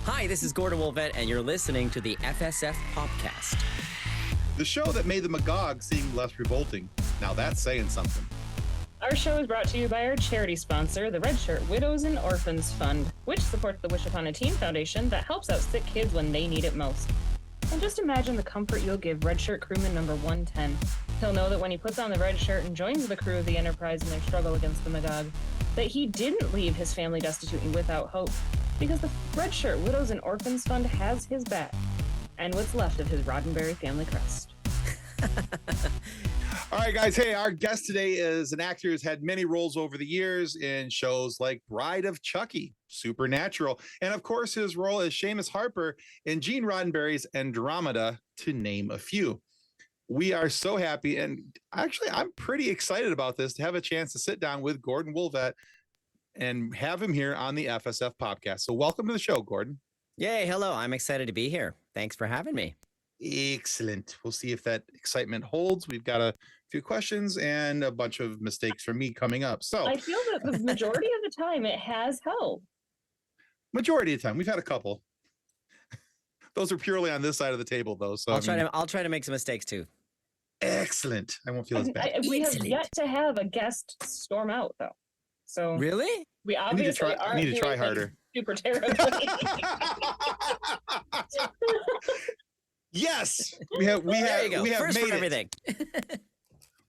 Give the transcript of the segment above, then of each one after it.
Hi, this is Gordon Woolvett, and you're listening to the FSF PopCast. The show that made the Magog seem less revolting. Now that's saying something. Our show is brought to you by our charity sponsor, the Red Shirt Widows and Orphans Fund, which supports the Wish Upon a Teen Foundation that helps out sick kids when they need it most. And just imagine the comfort you'll give Red Shirt crewman number 110. He'll know that when he puts on the red shirt and joins the crew of the Enterprise in their struggle against the Magog, that he didn't leave his family destitute and without hope, because the Red Shirt Widows and Orphans Fund has his back, and what's left of his Roddenberry family crest. All right, guys. Hey, our guest today is an actor who's had many roles over the years in shows like Bride of Chucky, Supernatural, and of course his role as Seamus Harper in Gene Roddenberry's Andromeda, to name a few. We are so happy, and actually I'm pretty excited about this, to have a chance to sit down with Gordon Woolvett and have him here on the FSF PopCast. So welcome to the show, Gordon. Yay, hello. I'm excited to be here. Thanks for having me. Excellent. We'll see if that excitement holds. We've got a few questions and a bunch of mistakes from me coming up. So I feel that the majority of the time it has held. Majority of the time. We've had a couple. Those are purely on this side of the table, though. So I'll try to make some mistakes too. Excellent. I won't feel as bad. We have yet to have a guest storm out, though. So really, we obviously I need to try harder. Super terribly. Yes, we have First made for everything.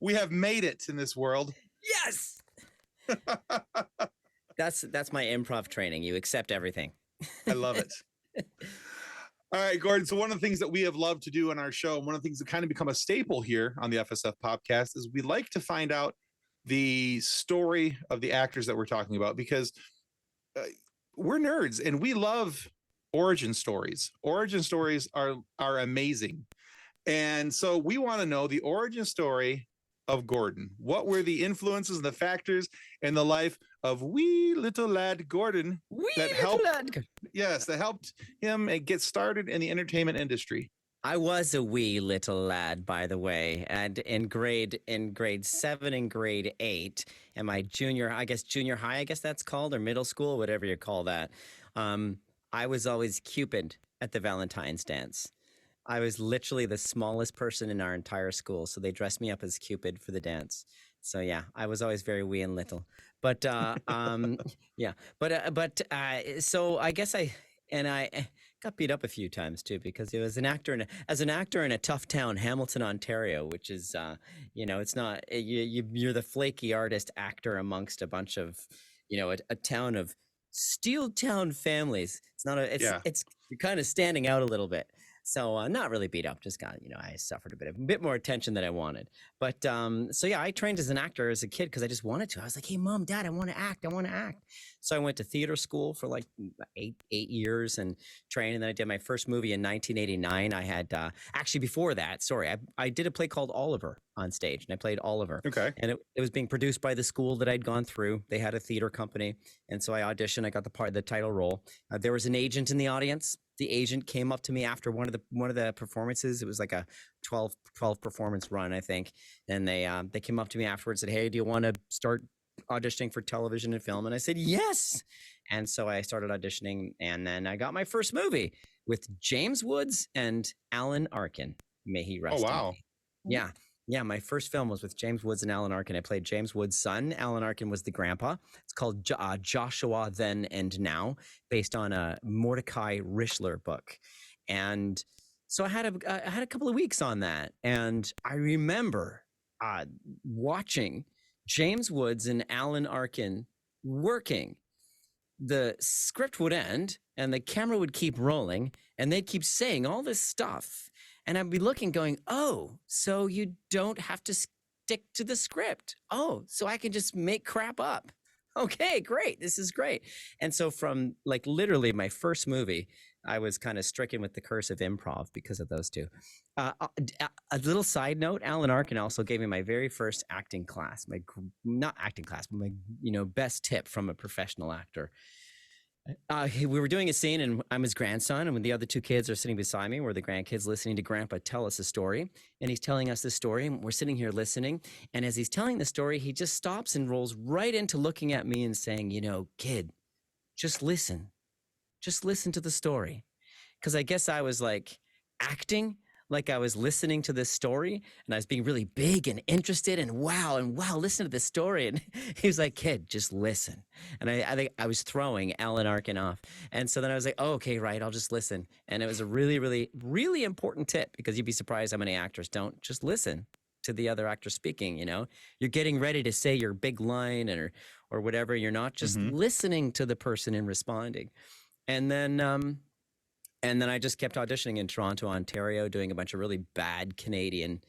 We have made it in this world. Yes. That's my improv training. You accept everything. I love it. All right, Gordon. So one of the things that we have loved to do on our show, and one of the things that kind of become a staple here on the FSF PopCast, is we like to find out the story of the actors that we're talking about, because we're nerds and we love origin stories. Origin stories are amazing. And so we want to know the origin story of Gordon. What were the influences and the factors in the life of wee little lad Gordon that helped him get started in the entertainment industry? I was a wee little lad, by the way, and in grade 7 and grade 8, and my junior high, I guess that's called, or middle school, whatever you call that. I was always Cupid at the Valentine's dance. I was literally the smallest person in our entire school, so they dressed me up as Cupid for the dance. So yeah, I was always very wee and little. But so I guess I got beat up a few times too, because it was an actor in a tough town, Hamilton, Ontario, which is it's not you're the flaky artist actor amongst a bunch of a town of steel town families. It's you're kind of standing out a little bit. So not really beat up, just got, I suffered a bit more attention than I wanted. But so yeah, I trained as an actor as a kid because I just wanted to. I was like, hey, Mom, Dad, I want to act. So I went to theater school for like eight years and trained. And then I did my first movie in 1989. I had actually before that, I did a play called Oliver on stage, and I played Oliver. Okay. And it was being produced by the school that I'd gone through. They had a theater company. And so I auditioned. I got the title role. There was an agent in the audience. The agent came up to me after one of the performances. It was like a 12 performance run, I think. And they came up to me afterwards and said, hey, do you want to start auditioning for television and film? And I said, yes. And so I started auditioning, and then I got my first movie with James Woods and Alan Arkin. May he rest. Oh, wow. Yeah. Yeah, my first film was with James Woods and Alan Arkin. I played James Woods' son. Alan Arkin was the grandpa. It's called Joshua Then and Now, based on a Mordecai Richler book. And so I had a couple of weeks on that. And I remember watching James Woods and Alan Arkin working. The script would end, and the camera would keep rolling, and they'd keep saying all this stuff. And I'd be looking going, oh, so you don't have to stick to the script. Oh, so I can just make crap up. Okay, great. This is great. And so from like literally my first movie, I was kind of stricken with the curse of improv because of those two. A little side note, Alan Arkin also gave me my very first acting class, not acting class, but my best tip from a professional actor. We were doing a scene, and I'm his grandson, and when the other two kids are sitting beside me, we're the grandkids listening to Grandpa tell us a story, and he's telling us the story, and we're sitting here listening, and as he's telling the story, he just stops and rolls right into looking at me and saying, kid, just listen. just listen to the story. Because I guess I was like acting like I was listening to this story, and I was being really big and interested, and wow, listen to this story. And he was like, kid, just listen. And I think I was throwing Alan Arkin off. And so then I was like, oh, okay, right, I'll just listen. And it was a really, really, really important tip, because you'd be surprised how many actors don't just listen to the other actor speaking. You're getting ready to say your big line or whatever. You're not just listening to the person and responding. And then I just kept auditioning in Toronto, Ontario, doing a bunch of really bad Canadian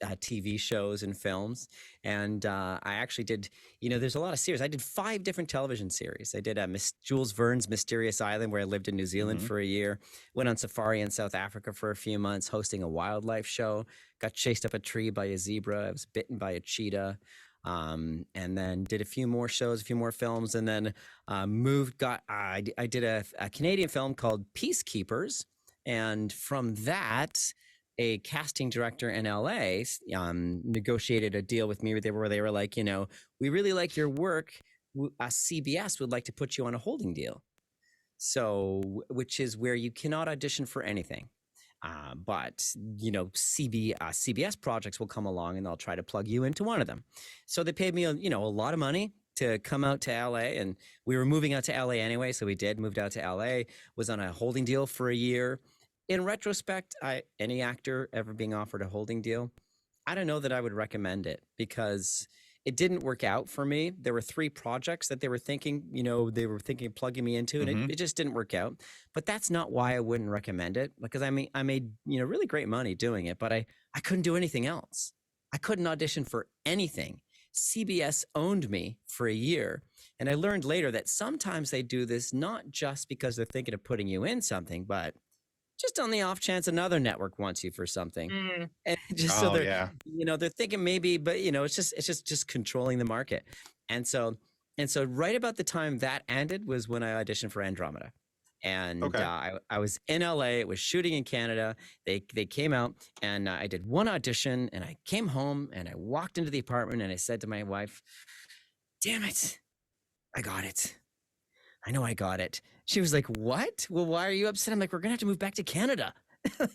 TV shows and films. And I actually did, there's a lot of series. I did 5 different television series. I did Jules Verne's Mysterious Island, where I lived in New Zealand for a year. Went on safari in South Africa for a few months, hosting a wildlife show. Got chased up a tree by a zebra. I was bitten by a cheetah. And then did a few more shows, a few more films, and then I did a Canadian film called Peacekeepers, and from that, a casting director in LA negotiated a deal with me where they were like, we really like your work. CBS would like to put you on a holding deal, so which is where you cannot audition for anything. But CBS projects will come along and they'll try to plug you into one of them. So they paid me a lot of money to come out to LA, and we were moving out to LA anyway. So we moved out to LA, was on a holding deal for a year. In retrospect, any actor ever being offered a holding deal, I don't know that I would recommend it, because it didn't work out for me. There were 3 projects that they were thinking of plugging me into, and it just didn't work out. But that's not why I wouldn't recommend it, because I made really great money doing it, but I couldn't do anything else. I couldn't audition for anything. CBS owned me for a year, and I learned later that sometimes they do this not just because they're thinking of putting you in something, but just on the off chance another network wants you for something. And just so they're thinking maybe, but it's just controlling the market. And so right about the time that ended was when I auditioned for Andromeda. And I was in LA, it was shooting in Canada. They came out, and I did one audition, and I came home and I walked into the apartment and I said to my wife, damn it, I got it. I know I got it. She was like, what? Well, why are you upset? I'm like, we're going to have to move back to Canada.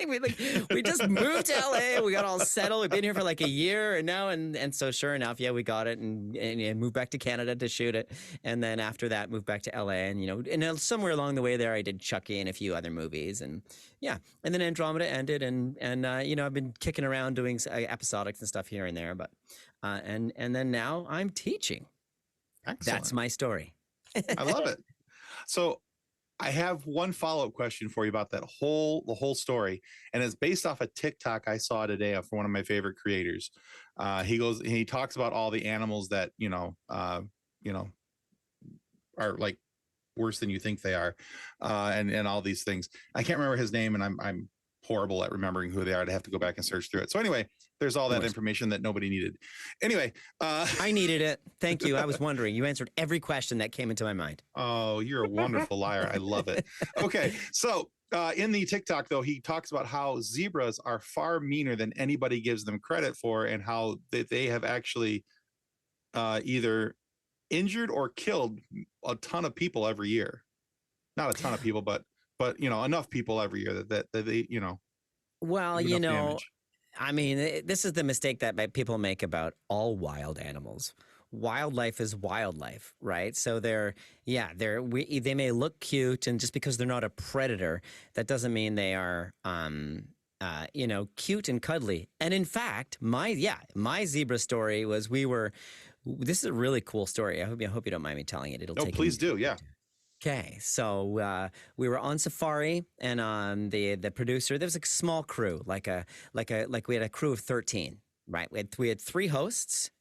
we just moved to LA. We got all settled. We've been here for like a year and now. And so sure enough, we got it and moved back to Canada to shoot it. And then after that, moved back to LA. And, and somewhere along the way there, I did Chucky and a few other movies. And and then Andromeda ended. And I've been kicking around doing episodics and stuff here and there. But and then now I'm teaching. Excellent. That's my story. I love it. So I have one follow-up question for you about the whole story, and it's based off a TikTok I saw today for one of my favorite creators. He talks about all the animals that are like worse than you think they are, and all these things. I can't remember his name, and I'm horrible at remembering who they are. I'd have to go back and search through it. So anyway, there's all that information that nobody needed. Anyway, I needed it. Thank you. I was wondering. You answered every question that came into my mind. Oh, you're a wonderful liar. I love it. Okay, so in the TikTok, though, he talks about how zebras are far meaner than anybody gives them credit for, and how they have actually either injured or killed a ton of people every year. Not a ton of people, but enough people every year that they Well, damage. I mean, this is the mistake that people make about all wild animals. Wildlife is wildlife, right? So they may look cute, and just because they're not a predator, that doesn't mean they are, cute and cuddly. And in fact, my zebra story was this is a really cool story. I hope you don't mind me telling it. Please do. Yeah. Okay, so we were on safari, and the producer, there was a small crew, like we had a crew of 13, right? We had three hosts.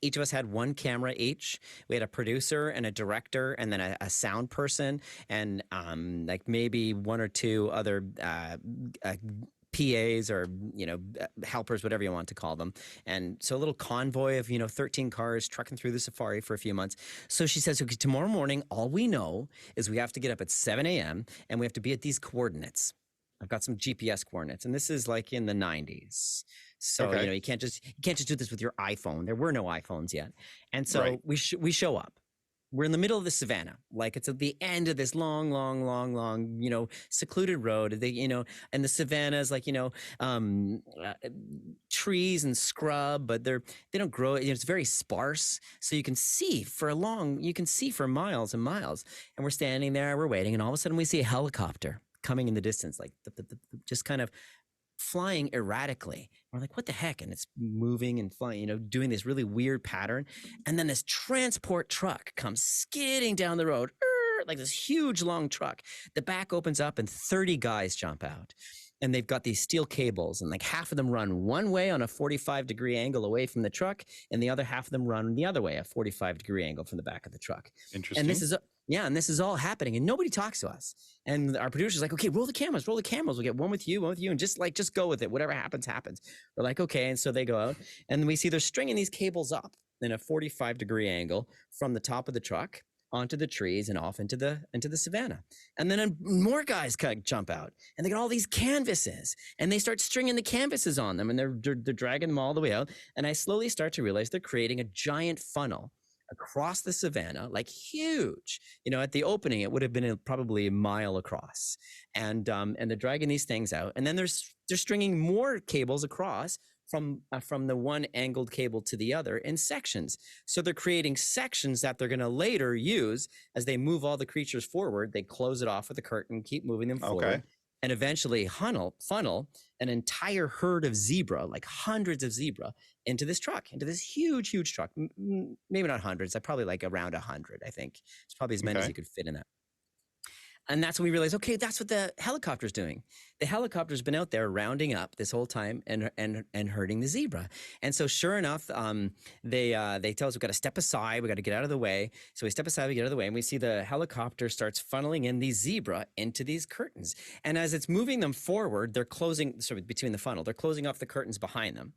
Each of us had one camera each. We had a producer and a director, and then a sound person, and like maybe one or two other PAs or helpers, whatever you want to call them. And so a little convoy of 13 cars trucking through the safari for a few months. So she says, okay, tomorrow morning all we know is we have to get up at 7 a.m. and we have to be at these coordinates. I've got some GPS coordinates, and this is like in the 90s. So you can't just do this with your iPhone. There were no iPhones yet. And so we show up. we're in the middle of the savannah, like it's at the end of this long, secluded road. And the savannah is like, trees and scrub, but they don't grow. It's very sparse, so you can see for miles and miles. And we're standing there, we're waiting, and all of a sudden we see a helicopter coming in the distance, like just kind of flying erratically. We're like, what the heck? And it's moving and flying, doing this really weird pattern. And then this transport truck comes skidding down the road, like this huge long truck. The back opens up and 30 guys jump out. And they've got these steel cables, and like half of them run one way on a 45-degree angle away from the truck, and the other half of them run the other way, a 45-degree angle from the back of the truck. Interesting. And this is all happening, and nobody talks to us. And our producer's like, okay, roll the cameras. We'll get one with you, and just go with it. Whatever happens, happens. We're like, okay. And so they go out, and we see they're stringing these cables up in a 45-degree angle from the top of the truck onto the trees and off into the savannah. And then more guys jump out, and they got all these canvases, and they start stringing the canvases on them, and they're dragging them all the way out. And I slowly start to realize they're creating a giant funnel across the savannah, like huge. At the opening, it would have been probably a mile across. And they're dragging these things out, and then they're stringing more cables across from the one angled cable to the other in sections. So they're creating sections that they're going to later use as they move all the creatures forward. They close it off with a curtain, keep moving them forward, and eventually funnel an entire herd of zebra, like hundreds of zebra, into this huge truck. Maybe not hundreds, probably like around 100, I think. It's probably as many as you could fit in that. And that's when we realized, okay, that's what the helicopter's doing. The helicopter's been out there rounding up this whole time and herding the zebra. And so sure enough, they tell us we've got to step aside. We got to get out of the way. So we step aside, we get out of the way, and we see the helicopter starts funneling in these zebra into these curtains. And as it's moving them forward, they're closing, between the funnel, they're closing off the curtains behind them.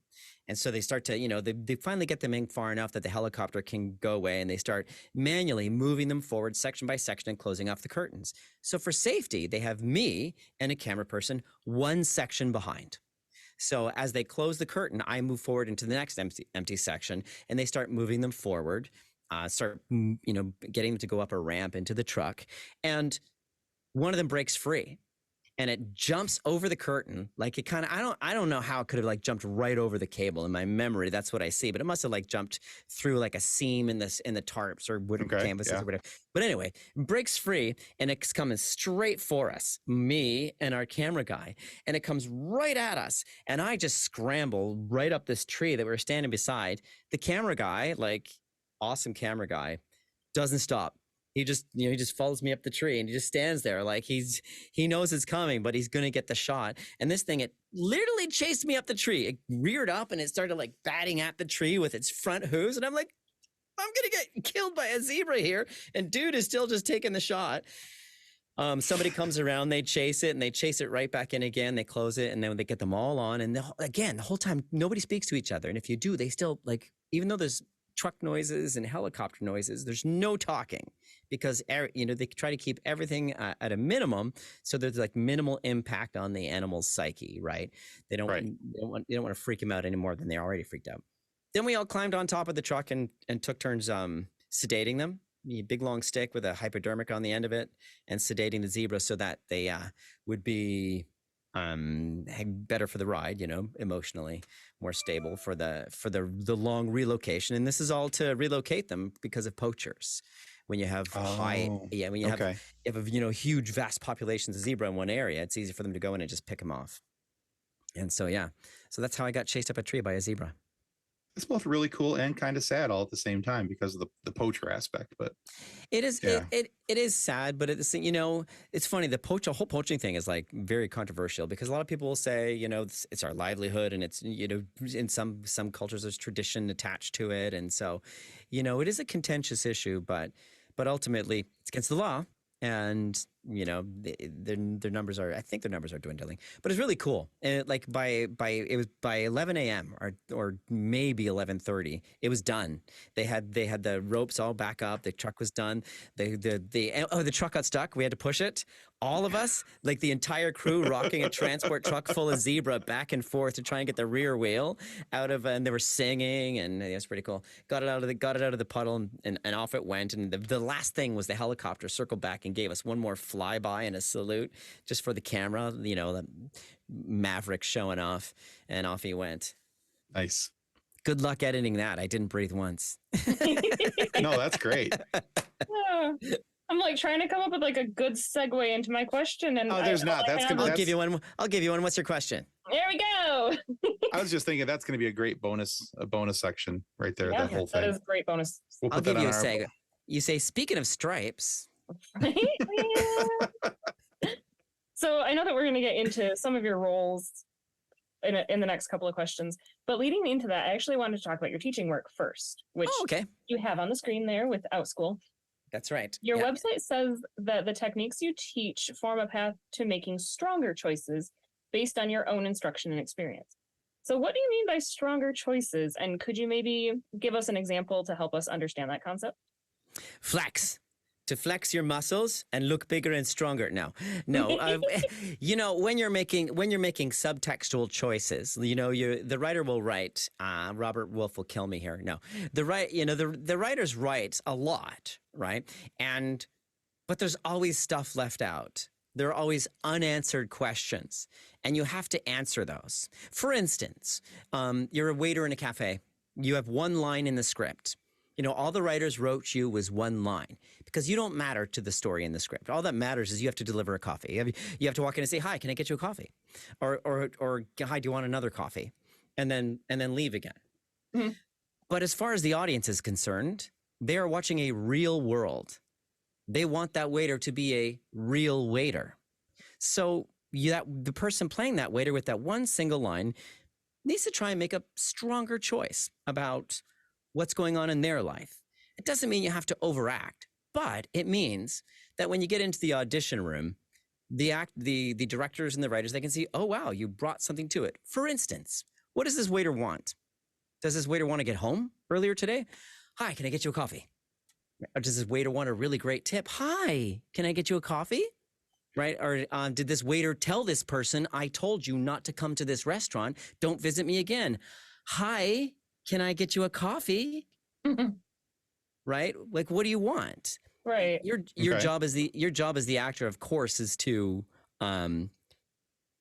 And so they start to, they finally get them in far enough that the helicopter can go away, and they start manually moving them forward section by section and closing off the curtains. So for safety, they have me and a camera person one section behind. So as they close the curtain, I move forward into the next empty section, and they start moving them forward, getting them to go up a ramp into the truck. And one of them breaks free. And it jumps over the curtain, like it kind of, I don't know how it could have like jumped right over the cable. In my memory, that's what I see, but it must have like jumped through like a seam in the tarps or wooden canvases or whatever. But anyway, breaks free, and it's coming straight for us, me and our camera guy, and it comes right at us. And I just scramble right up this tree that we were standing beside. The camera guy, like awesome camera guy, doesn't stop. He just follows me up the tree, and he just stands there like he knows it's coming, but he's going to get the shot. And this thing, it literally chased me up the tree. It reared up, and it started like batting at the tree with its front hooves. And I'm like, I'm going to get killed by a zebra here. And dude is still just taking the shot. Somebody comes around, they chase it, and they chase it right back in again. They close it, and then they get them all on. And the whole time, nobody speaks to each other. And if you do, they still like, even though there's truck noises and helicopter noises, there's no talking, because they try to keep everything at a minimum, so there's like minimal impact on the animal's psyche, right? They don't want to freak him out any more than they're already freaked out. Then we all climbed on top of the truck and took turns sedating them. A big long stick with a hypodermic on the end of it, and sedating the zebra so that they would be better for the ride, emotionally more stable for the long relocation. And this is all to relocate them because of poachers. When you have huge vast populations of zebra in one area, it's easy for them to go in and just pick them off. And so that's how I got chased up a tree by a zebra. It's both really cool and kind of sad all at the same time because of the poacher aspect. But it is it is sad, but it's funny. The whole poaching thing is like very controversial, because a lot of people will say, it's our livelihood, and it's, in some cultures there's tradition attached to it, and so it is a contentious issue, but ultimately it's against the law. And their numbers are, I think their numbers are dwindling, but it's really cool. And like it was by 11 a.m. or maybe 11:30, it was done. They had the ropes all back up. The truck was done. The truck got stuck. We had to push it. All of us, like the entire crew, rocking a transport truck full of zebra back and forth to try and get the rear wheel out of, and they were singing, and it was pretty cool. Got it out of the puddle, and off it went. And the last thing was the helicopter circled back and gave us one more flyby and a salute just for the camera. The Maverick showing off, and off he went. Nice. Good luck editing that. I didn't breathe once. No, that's great. I'm like trying to come up with like a good segue into my question, and there's not. I'll give you one. I'll give you one. What's your question? There we go. I was just thinking that's going to be a great bonus section right there. Yeah, that whole thing. That is a great bonus. We'll I'll give you a seg. You say, speaking of stripes. Right? Yeah. So I know that we're going to get into some of your roles in the next couple of questions, but leading into that, I actually wanted to talk about your teaching work first, which you have on the screen there with OutSchool. That's right. Your website says that the techniques you teach form a path to making stronger choices based on your own instruction and experience. So what do you mean by stronger choices? And could you maybe give us an example to help us understand that concept? Flex. To flex your muscles and look bigger and stronger. No. When you're making subtextual choices, the writer will write. Robert Wolf will kill me here. No, the writers write a lot, right? But there's always stuff left out. There are always unanswered questions, and you have to answer those. For instance, you're a waiter in a cafe. You have one line in the script. All the writers wrote you was one line because you don't matter to the story in the script. All that matters is you have to deliver a coffee. You have to walk in and say, "Hi, can I get you a coffee?" Or "Hi, do you want another coffee?" And then leave again. Mm-hmm. But as far as the audience is concerned, they are watching a real world. They want that waiter to be a real waiter. So the person playing that waiter with that one single line needs to try and make a stronger choice about what's going on in their life. It doesn't mean you have to overact, but it means that when you get into the audition room, the directors and the writers, they can see, oh, wow, you brought something to it. For instance, what does this waiter want? Does this waiter want to get home earlier today? "Hi, can I get you a coffee?" Or does this waiter want a really great tip? "Hi, can I get you a coffee?" Right? Or did this waiter tell this person, "I told you not to come to this restaurant. Don't visit me again." "Hi, can I get you a coffee?" Right? Like, what do you want? Right. Your job as the actor, of course, is to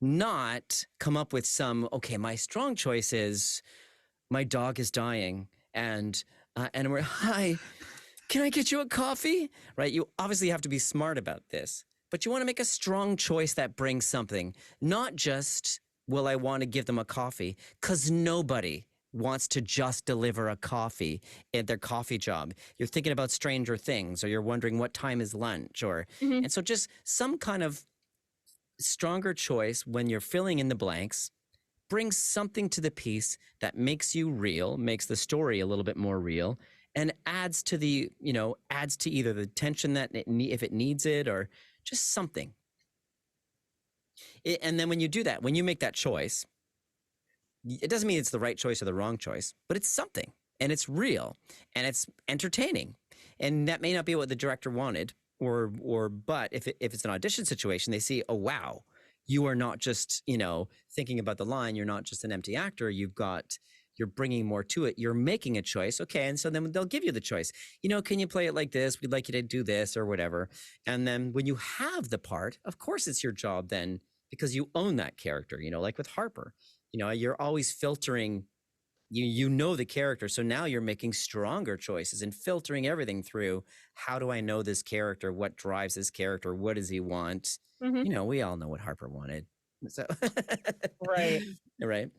not come up with my strong choice is my dog is dying and we're, "Hi, can I get you a coffee?" Right? You obviously have to be smart about this, but you want to make a strong choice that brings something, not just, "Well, I want to give them a coffee," because nobody wants to just deliver a coffee at their coffee job. You're thinking about Stranger Things, or you're wondering what time is lunch, and so just some kind of stronger choice when you're filling in the blanks brings something to the piece that makes you real, makes the story a little bit more real, and adds to either the tension that if it needs it, or just something. And then when you do that, when you make that choice, it doesn't mean it's the right choice or the wrong choice, but it's something, and it's real, and it's entertaining. And that may not be what the director wanted, but if it's an audition situation, they see, oh, wow, you are not just, thinking about the line. You're not just an empty actor. You're bringing more to it. You're making a choice. Okay. And so then they'll give you the choice. Can you play it like this? We'd like you to do this or whatever. And then when you have the part, of course, it's your job then, because you own that character, like with Harper. You're always filtering, the character. So now you're making stronger choices and filtering everything through. How do I know this character? What drives this character? What does he want? Mm-hmm. We all know what Harper wanted. So Right. Right.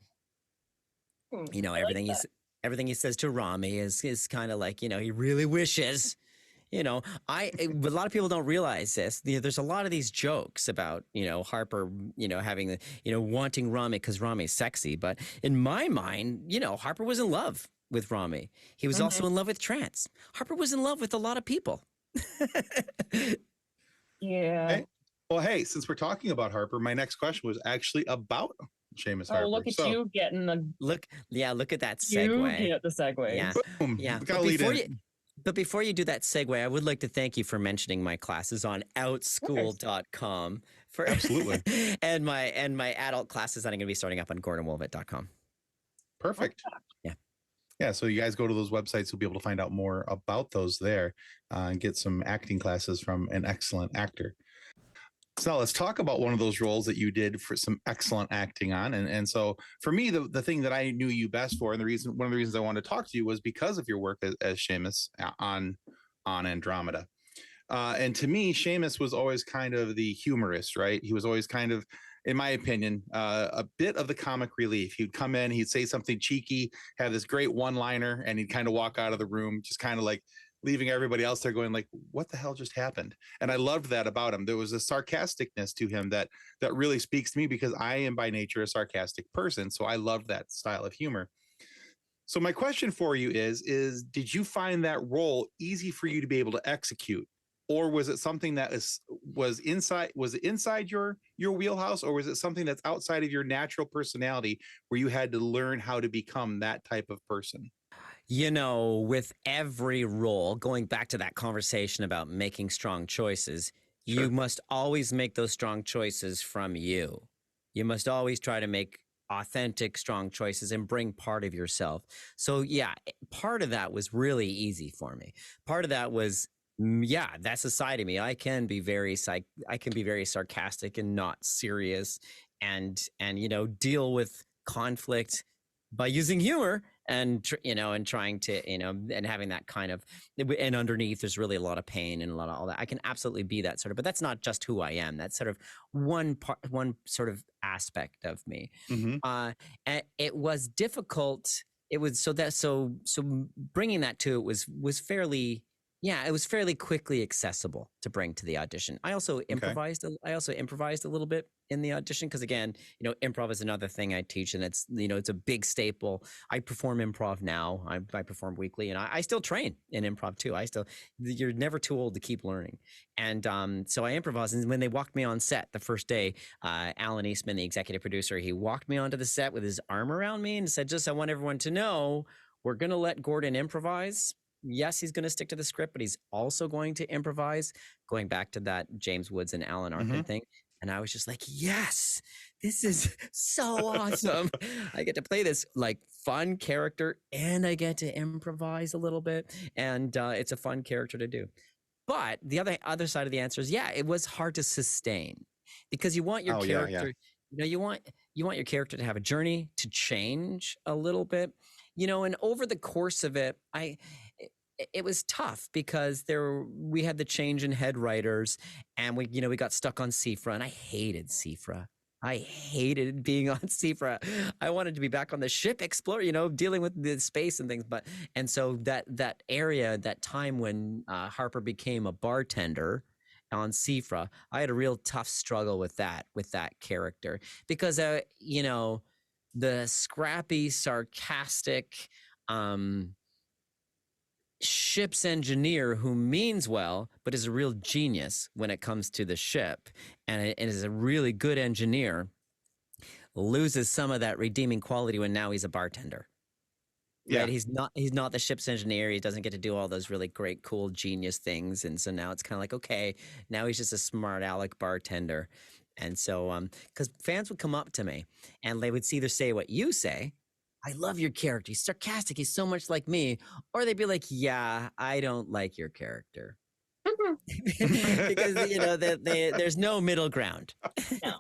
Everything he says to Rami is kind of like, he really wishes. But a lot of people don't realize this. There's a lot of these jokes about, Harper, having wanting Rami because Rami's sexy. But in my mind, Harper was in love with Rami. He was also in love with Trance. Harper was in love with a lot of people. Yeah. Well, hey, since we're talking about Harper, my next question was actually about Seamus Harper. Oh, look at So, you getting the Look at that you segue. get the segues. Yeah. boom, Yeah. gotta lead in. But before you do that segue, I would like to thank you for mentioning my classes on outschool.com for Absolutely. and my adult classes that I'm going to be starting up on gordonwoolvett.com. Perfect. Yeah. Yeah. So you guys go to those websites, you'll be able to find out more about those there and get some acting classes from an excellent actor. So now let's talk about one of those roles that you did for some excellent acting on. And so for me, the thing that I knew you best for, and one of the reasons I wanted to talk to you was because of your work as Seamus on Andromeda. And to me, Seamus was always kind of the humorist, right? He was always kind of, in my opinion, a bit of the comic relief. He'd come in, he'd say something cheeky, have this great one-liner, and he'd kind of walk out of the room, just kind of like leaving everybody else there going like, what the hell just happened? And I loved that about him. There was a sarcasticness to him that really speaks to me because I am by nature a sarcastic person. So I loved that style of humor. So my question for you is did you find that role easy for you to be able to execute? Or was it something that was it inside your wheelhouse, or was it something that's outside of your natural personality where you had to learn how to become that type of person? You know, with every role, going back to that conversation about making strong choices, Sure. you must always make those strong choices from you. You must always try to make authentic, strong choices and bring part of yourself. So yeah, part of that was really easy for me. Part of that was, yeah, that's a side of me. I can be very sarcastic and not serious, and deal with conflict by using humor and trying to and having that kind of, and underneath there's really a lot of pain and a lot of all that. I can absolutely be that sort of, but that's not just who I am. That's sort of one sort of aspect of me. Mm-hmm. And it was difficult. It was so bringing that to it was fairly. Yeah, it was fairly quickly accessible to bring to the audition. I also improvised. I also improvised a little bit in the audition because, again, improv is another thing I teach, and it's it's a big staple. I perform improv now. I perform weekly, and I still train in improv too. You're never too old to keep learning, and so I improvised. And when they walked me on set the first day, Alan Eastman, the executive producer, he walked me onto the set with his arm around me and said, "Just I want everyone to know we're going to let Gordon improvise." Yes, he's going to stick to the script, but he's also going to improvise, going back to that James Woods and Alan Arkin thing. And I was just like, yes, this is so awesome. I get to play this like fun character and I get to improvise a little bit. And it's a fun character to do. But the other side of the answer is, yeah, it was hard to sustain because you want your character, you want your character to have a journey, to change a little bit, and over the course of it, it was tough because we had the change in head writers, and we got stuck on Seafra, and I hated Seafra. I hated being on Seafra. I wanted to be back on the ship, dealing with the space and things. And so that area, that time when Harper became a bartender on Seafra, I had a real tough struggle with that character because the scrappy, sarcastic, ship's engineer who means well but is a real genius when it comes to the ship and is a really good engineer loses some of that redeeming quality when now he's a bartender. Yeah, right? He's not the ship's engineer. He doesn't get to do all those really great, cool, genius things. And so now it's kind of like, okay, now he's just a smart aleck bartender. And so because fans would come up to me and they would either say what you say, I love your character, he's sarcastic, he's so much like me, or they'd be like, yeah, I don't like your character. Because there's no middle ground. No.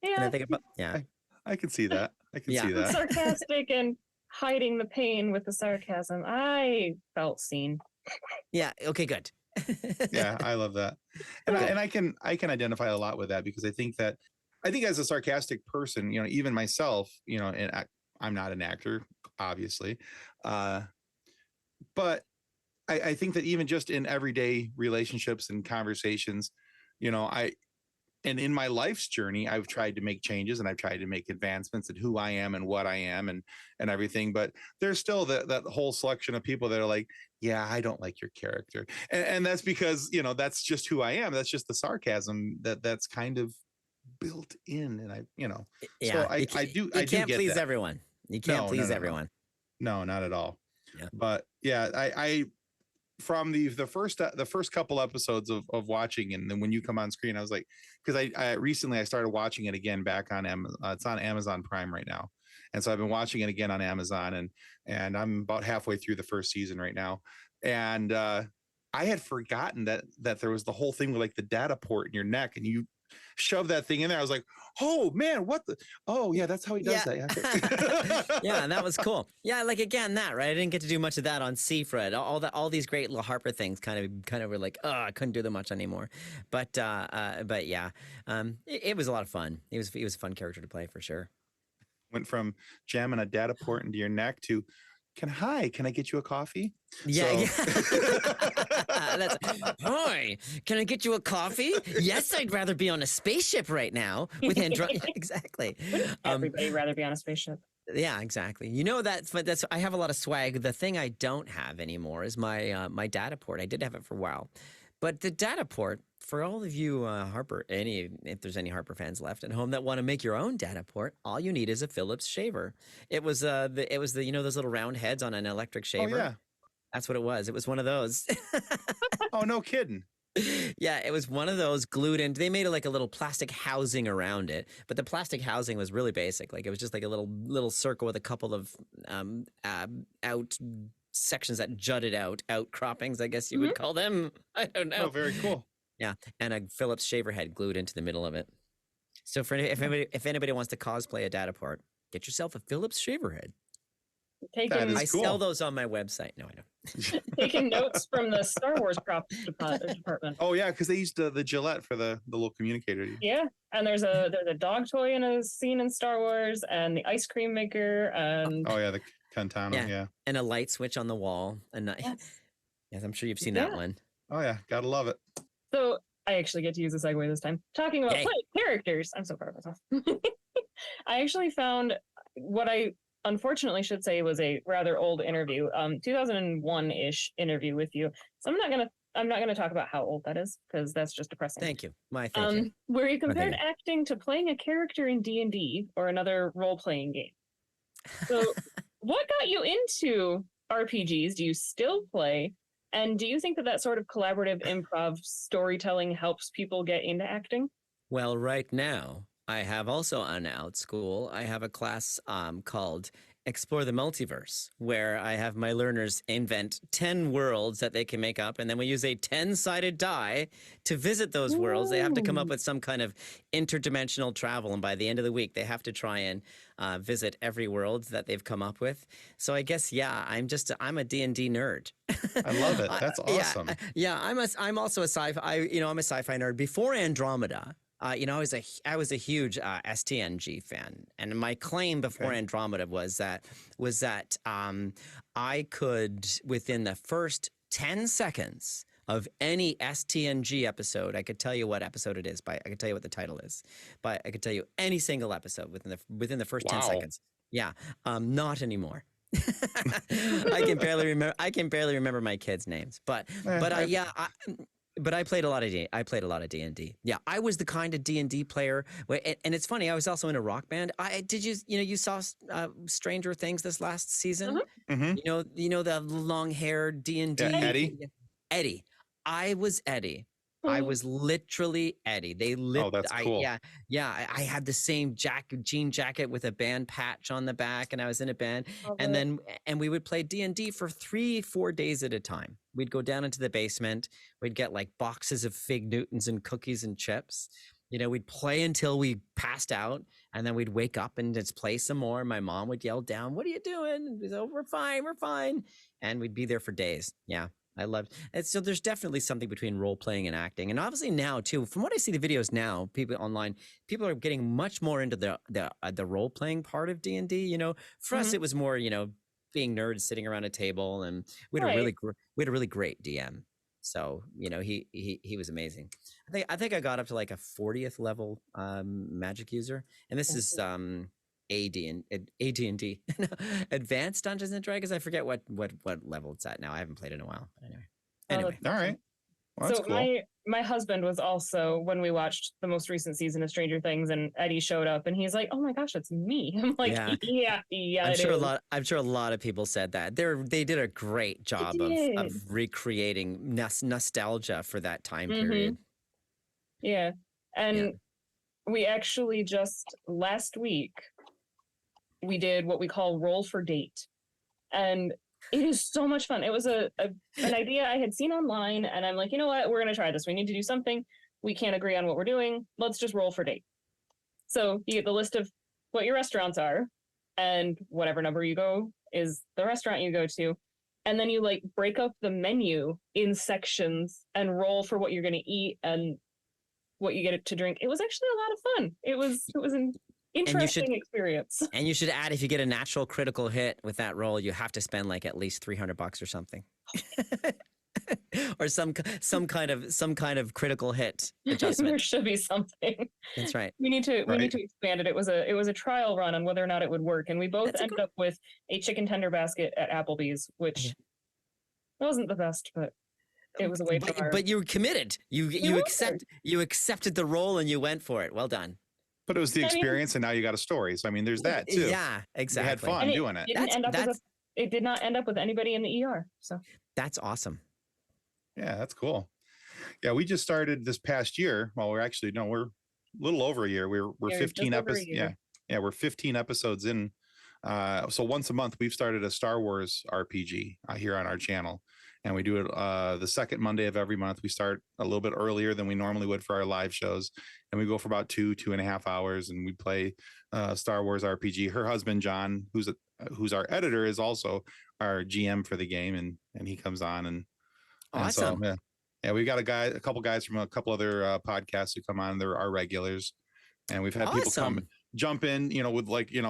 And I think about, I can see that. I can see that. Sarcastic and hiding the pain with the sarcasm. I felt seen. Yeah. Okay. Good. Yeah, I love that, and I can identify a lot with that because I think as a sarcastic person, even myself, and I'm not an actor, obviously, but I think that even just in everyday relationships and conversations, and in my life's journey, I've tried to make changes and I've tried to make advancements in who I am and what I am and everything. But there's still that whole selection of people that are like, yeah, I don't like your character. And that's because, you know, that's just who I am. That's just the sarcasm that's kind of built in. And I, you know, Yeah, so I do can't get please that. everyone. You can't please everyone. No, not at all. Yeah. But yeah, I from the first couple episodes of watching, and then when you come on screen, I was like, because I recently I started watching it again back on Amazon. It's on Amazon Prime right now, and so I've been watching it again on Amazon, and I'm about halfway through the first season right now, and I had forgotten that there was the whole thing with like the data port in your neck, and you shove that thing in there. I was like, oh man, what the? Oh yeah, that's how he does that. Yeah. Yeah, that was cool. Yeah, like again, that right. I didn't get to do much of that on Seafred. All these great little Harper things kind of were like, oh, I couldn't do them much anymore. But yeah, it was a lot of fun. He was a fun character to play for sure. Went from jamming a data port into your neck to, can I get you a coffee? Yeah. That's, hi, can I get you a coffee? Yes, I'd rather be on a spaceship right now with Andromeda. Exactly. Everybody rather be on a spaceship. Yeah, exactly. You know, that's I have a lot of swag. The thing I don't have anymore is my data port. I did have it for a while, but the data port, for all of you Harper, if there's any Harper fans left at home that want to make your own data port, all you need is a Phillips shaver. It was the you know, those little round heads on an electric shaver. Oh yeah, that's what it was. It was one of those. Oh no, kidding. Yeah, it was one of those glued in. They made it like a little plastic housing around it, but the plastic housing was really basic. Like it was just like a little circle with a couple of out sections that jutted outcroppings, I guess you would call them. I don't know. Oh, very cool. Yeah, and a Phillips shaver head glued into the middle of it. So if anybody wants to cosplay a data port, get yourself a Phillips shaver head. I sell those on my website. No, I don't. Taking notes from the Star Wars prop department. Oh yeah, because they used the Gillette for the little communicator. Yeah, and there's a dog toy in a scene in Star Wars, and the ice cream maker, and oh yeah, the Cantano, yeah, and a light switch on the wall, and yes, I'm sure you've seen that one. Oh yeah, gotta love it. So I actually get to use a segue this time. Talking about characters, I'm so proud of myself. I actually found what I unfortunately should say was a rather old interview, 2001-ish interview with you. So I'm not gonna talk about how old that is because that's just depressing. Thank you. Thank you. Where you compared acting to playing a character in D&D or another role-playing game. So what got you into RPGs? Do you still play? And do you think that sort of collaborative improv storytelling helps people get into acting? Well, right now, I have also on OutSchool, I have a class called Explore the Multiverse, where I have my learners invent 10 worlds that they can make up, and then we use a 10-sided die to visit those worlds. They have to come up with some kind of interdimensional travel, and by the end of the week, they have to try and visit every world that they've come up with. So I guess, yeah, I'm a D&D nerd. I love it. That's awesome. Yeah, I'm also a sci-fi. I'm a sci-fi nerd. Before Andromeda, I was a huge STNG fan, and my claim before Andromeda was that I could, within the first 10 seconds of any STNG episode, I could tell you what episode it is. I could tell you what the title is. But I could tell you any single episode within the first 10 seconds. Yeah, not anymore. I can barely remember my kids' names, but I played a lot of D&D. Yeah, I was the kind of D&D player, and it's funny. I was also in a rock band. You saw Stranger Things this last season. Mm-hmm. You know the long-haired D&D Eddie. I was Eddie. I was literally Eddie. Oh, that's cool. I had the same jean jacket with a band patch on the back, and I was in a band. And we would play D&D for 3-4 days at a time. We'd go down into the basement. We'd get like boxes of Fig Newtons and cookies and chips. We'd play until we passed out, and then we'd wake up and just play some more. My mom would yell down, "What are you doing?" And we'd say, "Oh, we're fine." And we'd be there for days. Yeah. I loved it. So there's definitely something between role playing and acting, and obviously now too. From what I see the videos now, people online, people are getting much more into the role playing part of D&D. For us, it was more being nerds sitting around a table, and we had a really great DM. So he was amazing. I think I got up to like a 40th level magic user, and this is AD&D Advanced Dungeons and Dragons. I forget what level it's at now. I haven't played in a while. Anyway. All right. Well, that's so cool. my husband was also, when we watched the most recent season of Stranger Things, and Eddie showed up, and he's like, "Oh my gosh, it's me!" I'm like, "Yeah, I'm sure a lot of people said that. They did a great job of recreating nostalgia for that time period. Yeah, and we actually just last week we did what we call Roll for Date, and it is so much fun. It was an idea I had seen online, and I'm like, you know what? We're going to try this. We need to do something. We can't agree on what we're doing. Let's just roll for date. So you get the list of what your restaurants are, and whatever number you go is the restaurant you go to. And then you like break up the menu in sections and roll for what you're going to eat and what you get to drink. It was actually a lot of fun. It was an interesting experience. And you should add, if you get a natural critical hit with that roll, you have to spend like at least $300 or something. Or some kind of critical hit adjustment. There should be something. That's right. We need to expand it. It was a trial run on whether or not it would work, and we both ended up with a chicken tender basket at Applebee's, which wasn't the best, but it was a way far. But you were committed. You accepted the role and you went for it. Well done. But it was the experience, and now you got a story. So I mean, there's that too. Yeah, exactly. You had fun doing it. It did not end up with anybody in the ER. So that's awesome. Yeah, that's cool. Yeah, we just started this past year. Well, we're a little over a year. We're 15 episodes. Yeah, we're 15 episodes in. So once a month, we've started a Star Wars RPG here on our channel, and we do it the second Monday of every month. We start a little bit earlier than we normally would for our live shows, and we go for about 2.5 hours, and we play Star Wars RPG. Her husband John, who's our editor, is also our GM for the game, and he comes on and awesome. And so, yeah, we've got a couple guys from a couple other podcasts who come on. They're our regulars, and we've had people jump in, with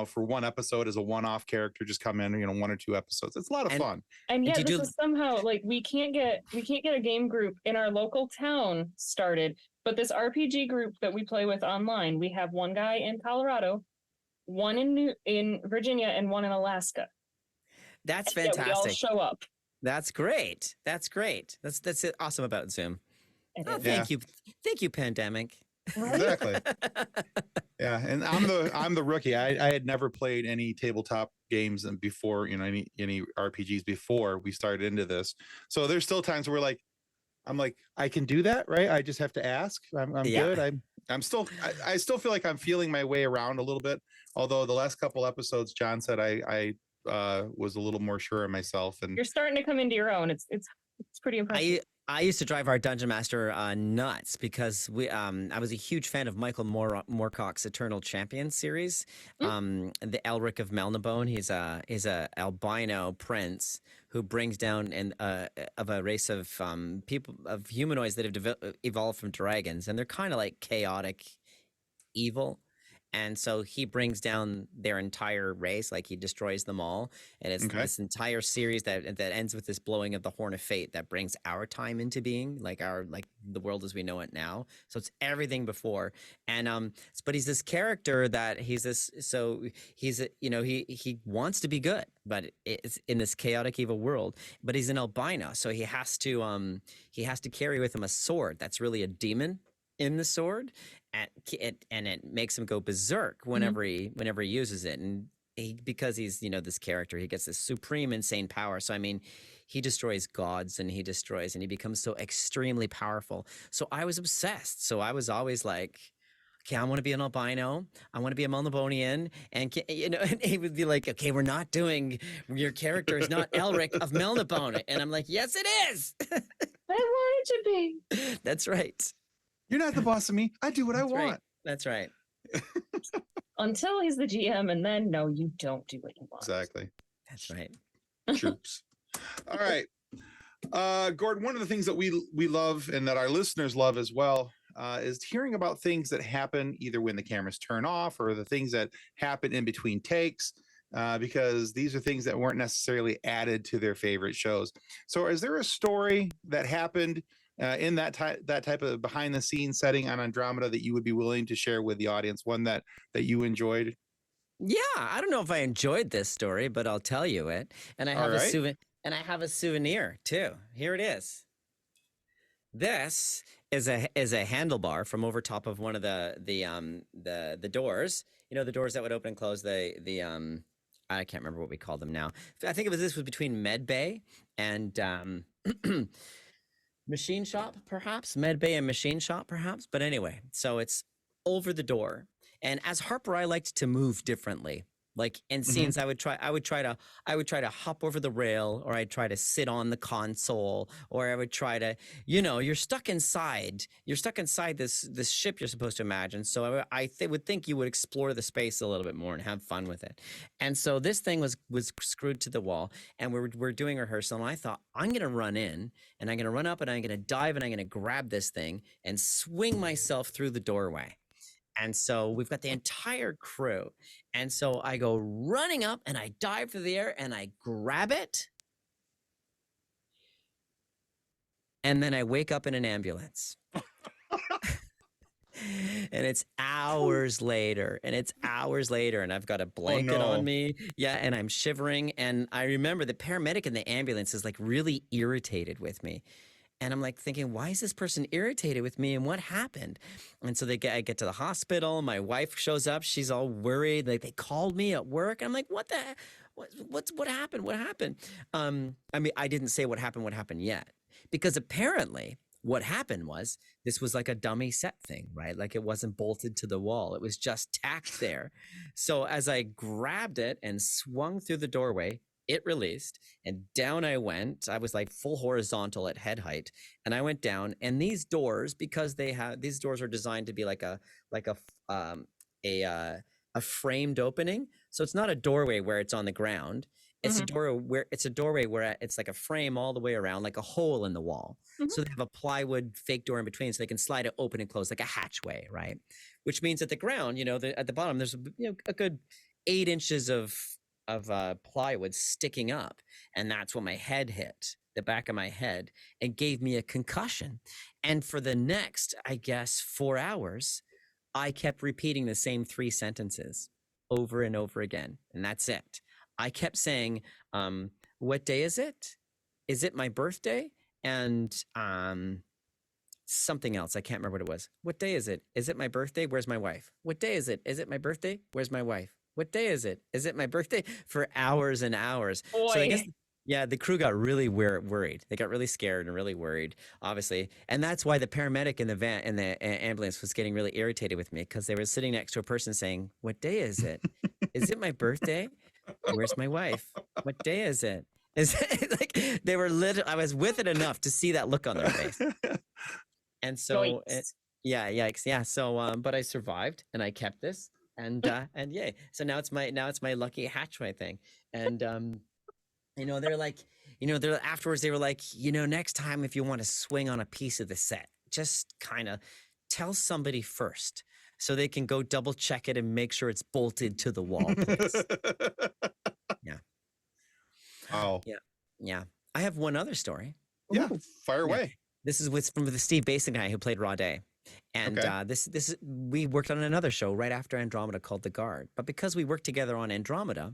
for one episode as a one-off character, just come in, 1 or 2 episodes. It's a lot of fun. And yet this is somehow like we can't get a game group in our local town started, but this RPG group that we play with online, we have one guy in Colorado, one in Virginia, and one in Alaska. That's fantastic. We all show up. That's great. That's awesome about Zoom. Thank you, pandemic. Exactly. Yeah, and I'm the rookie. I had never played any tabletop games before, any RPGs before we started into this. So there's still times where I'm like, I can do that, right? I just have to ask. I'm good. I still feel like I'm feeling my way around a little bit. Although the last couple episodes, John said I was a little more sure of myself, and you're starting to come into your own. It's pretty impressive. I used to drive our dungeon master nuts because I was a huge fan of Michael Moorcock's Eternal Champion series. The Elric of Melniboné. He's a albino prince who brings down of a race of people, of humanoids that have evolved from dragons, and they're kind of like chaotic evil. And so he brings down their entire race, like he destroys them all. And it's this entire series that ends with this blowing of the Horn of Fate that brings our time into being, like the world as we know it now. So it's everything before. And but he's this character that he wants to be good, but it's in this chaotic evil world. But he's an albino, so he has to carry with him a sword that's really a demon in the sword, and it makes him go berserk whenever he uses it. And because he's this character, he gets this supreme insane power. So I mean, he destroys gods and he becomes so extremely powerful. So I was obsessed. So I was always like, okay, I want to be an albino. I want to be a Melnibonian. And and he would be like, okay, we're not doing, your character is not Elric of Melniboné. And I'm like, yes, it is. I want it to be. That's right. You're not the boss of me. I do what I want. Right. That's right. Until he's the GM, and then no, you don't do what you want. Exactly. That's right. Troops. All right. Gordon, one of the things that we love and that our listeners love as well is hearing about things that happen either when the cameras turn off or the things that happen in between takes. because these are things that weren't necessarily added to their favorite shows. So is there a story that happened in that type of behind the scenes setting on Andromeda that you would be willing to share with the audience, one that you enjoyed? Yeah, I don't know if I enjoyed this story, but I'll tell you it. And I All have right. I have a souvenir too. Here it is. This is a handlebar from over top of one of the doors. You know, the doors that would open and close. I can't remember what we call them now. I think this was between Med Bay and Machine Shop, perhaps. Med Bay and Machine Shop, perhaps. But anyway, so it's over the door. And as Harper, I liked to move differently. Like in scenes, I would try to hop over the rail, or I'd try to sit on the console, or I would try to, you're stuck inside this ship you're supposed to imagine. So I would think you would explore the space a little bit more and have fun with it. And so this thing was screwed to the wall, and we're doing rehearsal, and I thought, I'm gonna run in, and I'm gonna run up, and I'm gonna dive, and I'm gonna grab this thing and swing myself through the doorway. And so we've got the entire crew. And so I go running up and I dive through the air and I grab it. And then I wake up in an ambulance. And it's hours later. And I've got a blanket on me. Yeah. And I'm shivering. And I remember the paramedic in the ambulance is like really irritated with me. And I'm like thinking, why is this person irritated with me, and what happened? And so I get to the hospital. My wife shows up. She's all worried. Like, they called me at work. And I'm like, what happened? What happened? I mean, I didn't say what happened yet, because apparently what happened was this was like a dummy set thing, right? Like, it wasn't bolted to the wall. It was just tacked there. So as I grabbed it and swung through the doorway, it released, and down I went. I was like full horizontal at head height, and I went down. And these doors, because these doors are designed to be like a framed opening. So it's not a doorway where it's on the ground. It's a doorway where it's like a frame all the way around, like a hole in the wall. So they have a plywood fake door in between, so they can slide it open and close like a hatchway, right? Which means at the ground, at the bottom, there's a good 8 inches of plywood sticking up, and that's what my head hit, the back of my head, and gave me a concussion. And for the next, I guess, 4 hours, I kept repeating the same 3 sentences over and over again, and that's it. I kept saying, what day is it? Is it my birthday? And something else. I can't remember what it was. What day is it? Is it my birthday? Where's my wife? What day is it? Is it my birthday? Where's my wife? What day is it? Is it my birthday? For hours and hours. Boy. So I guess, yeah, the crew got really worried. They got really scared and really worried, obviously. And that's why the paramedic in the ambulance was getting really irritated with me, because they were sitting next to a person saying, what day is it? Is it my birthday? Where's my wife? What day is it? Is it like they were I was with it enough to see that look on their face. And so, yeah. So, but I survived, and I kept this. And yay. So now it's my lucky hatchway thing. And they're like, afterwards they were like, next time if you want to swing on a piece of the set, just kind of tell somebody first, so they can go double check it and make sure it's bolted to the wall. Yeah. Wow. Yeah. I have one other story. Yeah, fire away. This is from the Steve Basin guy who played Rade. And we worked on another show right after Andromeda called The Guard. But because we worked together on Andromeda,